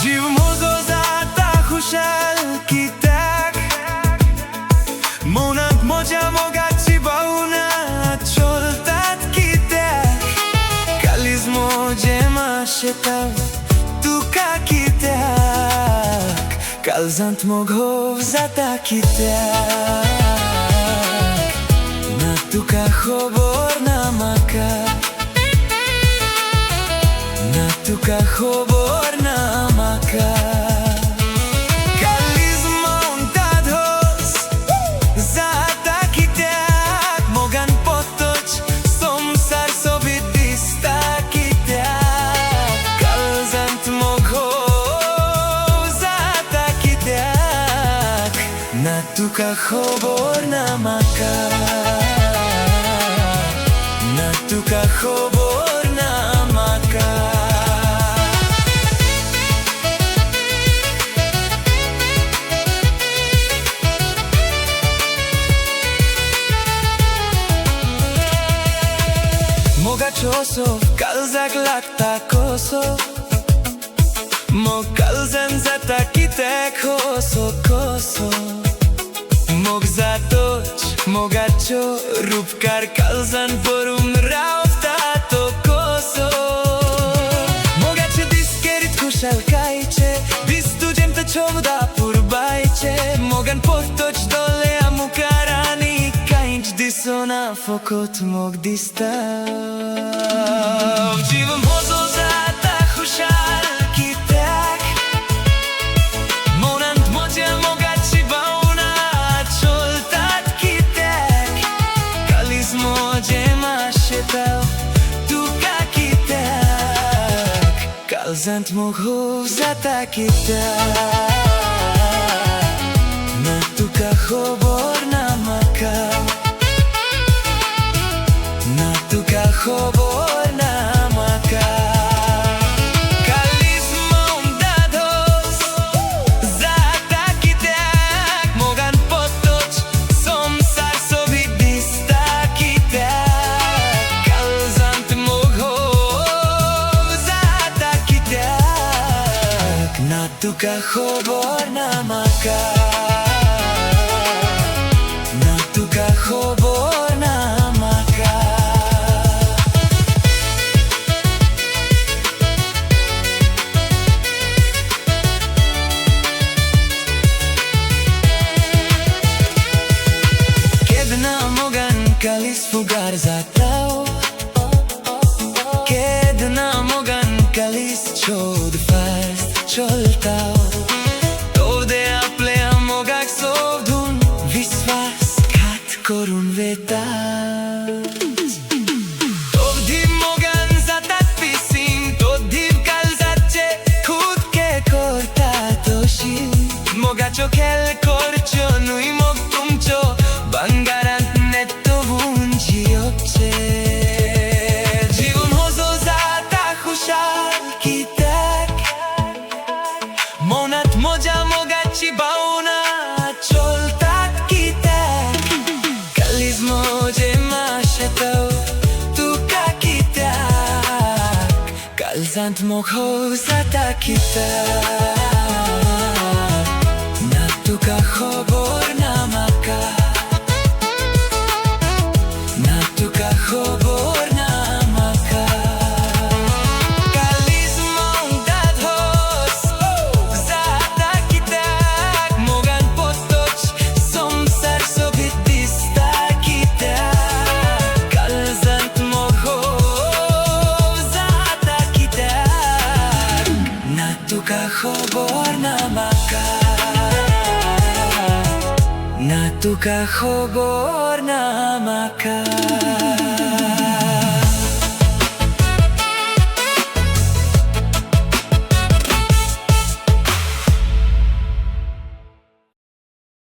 जीव मोजो जाता खुशाल कित्याक मौनांत म्हज्या मोगाची भावना चलतात कित्याक कालीज म्हजे माशेताव तुका कित्याक काळजांत मोगोव जाता कित्याक ना तुका खबर ना म्हाका ना तुका खबर ना म्हाका कालीज मौनतात होस जाता कित्याक मोगान पोतोच संसार सोबीत दिसता कित्याक काळजांत मोगोव जाता कित्याक ना तुका खबर ना म्हाका ना तुका खबर ना म्हाका मोगाचो सोफ काळजाक लागता कोसो मोग काळजान जाता कित्याक कोसो कोसो मोग जातोच मोगाचो रूपकार काळजान भरून रावता तो कोसो मोगाचे दीस केरीत खुशालकायेचे दीस तुजें तो चोवदा पुरबायचे मोगान पोतोच दोळ्या मुखार आनी कांयच दिसोना फकत मोग दिसता जीव म्हजो जाता खुशाल कित्याक मौनांत म्हज्या मोगाची भावना चलतात कित्याक कालीज म्हजे माशेताव तुका कित्याक काळजांत मोगोव जाता कित्याक ना तुका खबर ना म्हाका ना तुका खबर ना म्हाका कालीज मौनतात होस जाता कित्याक मोगान पोतोच संसार सोबीत दिसता कित्याक काळजांत मोगोव जाता कित्याक ना तुका खबर ना म्हाका ना तुका खबर ना म्हाका केदना मोगान कालीज फुगार जाताव केदना मोगान कालीज चोद फास्ट चलताव तोवदे आपल्या मोगाक सोदून विश्वासघात करून वेता तोवदी मोगान जातात पिसीन तोवदी काळजाचे खुदके करतात अशी मोगाच्यो खेळ करच्यो न्हय मोग तुमच्यो भांगारांत नेटोवून जियोचे जीव म्हजो जाता खुशाल कित्याक मौनांत म्हज्या मोगाची भावना चलतात कित्याक कालीज म्हजे माशेताव तुका कित्याक काळजांत मोगोव जाता कित्याक ना तुका खबर ना म्हाका ना तुका खबर ना म्हाका कालीज मौनतात होस जाता कित्याक मोगान पोतोच संसार सोबीत दिसता कित्याक काळजांत मोगोव जाता कित्याक ना तुका खबर ना म्हाका ना तुका खबर ना म्हाका